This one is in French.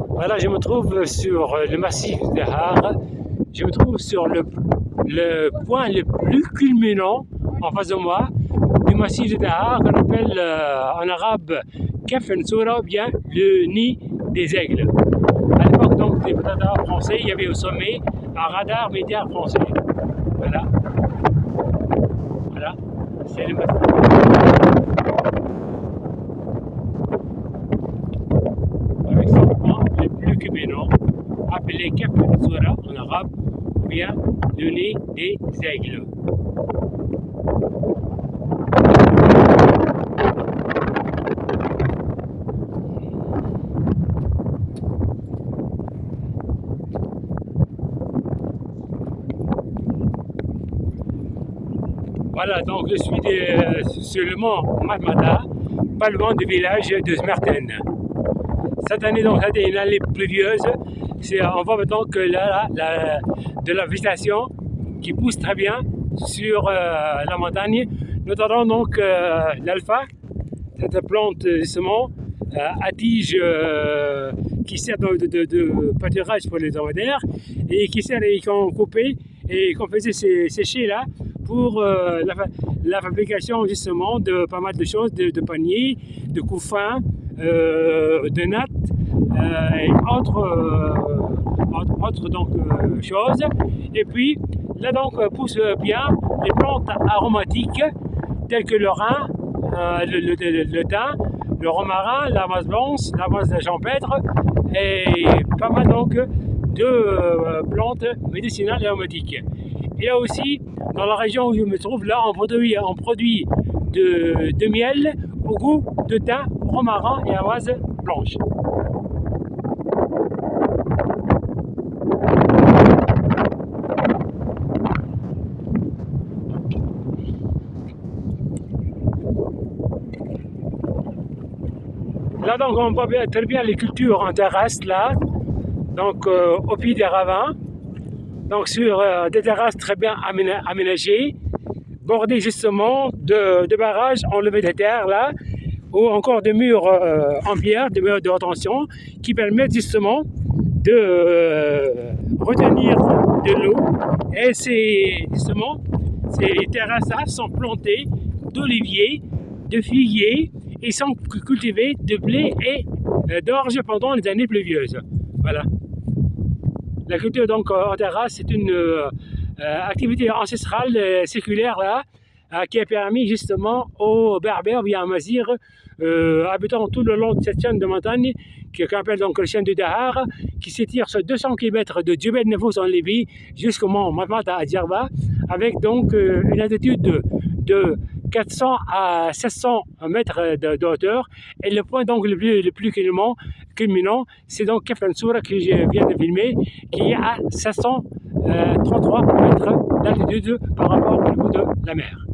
Voilà, je me trouve sur le massif de Har. Je me trouve sur le point le plus culminant en face de moi du massif de Har, qu'on appelle en arabe Kef N'Soura, ou bien le nid des aigles. À l'époque donc des radars français, il y avait au sommet un radar militaire français. Voilà, voilà, c'est le massif. Avec son point le plus culminant, appelé Kef N'Soura en arabe, ou bien le nid des aigles. Voilà, donc je suis sur le mont Matmata, pas loin du village de Smerten. Cette année, donc, ça a été une année pluvieuse. On voit maintenant que là, de la végétation qui pousse très bien sur la montagne, notamment donc l'alpha, cette plante justement à tige qui sert de pâturage pour les dromadaires et qui sert et qu'on coupait et qu'on faisait sécher là pour la fabrication justement de pas mal de choses, de paniers, de couffins, de nattes et autres donc, choses. Et puis là donc poussent bien les plantes aromatiques telles que le rhin, le thym, le romarin, la masse blanche, la masse champêtre et pas mal donc de plantes médicinales et aromatiques. Et là aussi, dans la région où je me trouve, là on produit de miel au goût de thym, romarin et amase blanche. Là donc on voit très bien les cultures en terrasse là, donc au pied des ravins, donc sur des terrasses très bien aménagées, bordées justement de barrages enlevés des terres là, ou encore des murs en pierre, des murs de retention qui permettent justement de retenir de l'eau. Et ces terrasses-là sont plantées d'oliviers, de figuiers et sont cultivées de blé et d'orge pendant les années pluvieuses. Voilà. La culture donc en terrasse, c'est une activité ancestrale séculaire là, qui a permis justement aux Berbères via Amazigh, habitant tout le long de cette chaîne de montagne, qu'on appelle donc le chaîne du Dahar, qui s'étire sur 200 km de Djebel Nefous en Libye jusqu'au mont Matmata à Djerba, avec donc une altitude de 400 à 700 mètres de hauteur. Et le point donc le plus culminant, c'est donc Kef N'Soura que je viens de filmer, qui est à 733 mètres d'altitude par rapport au niveau de la mer.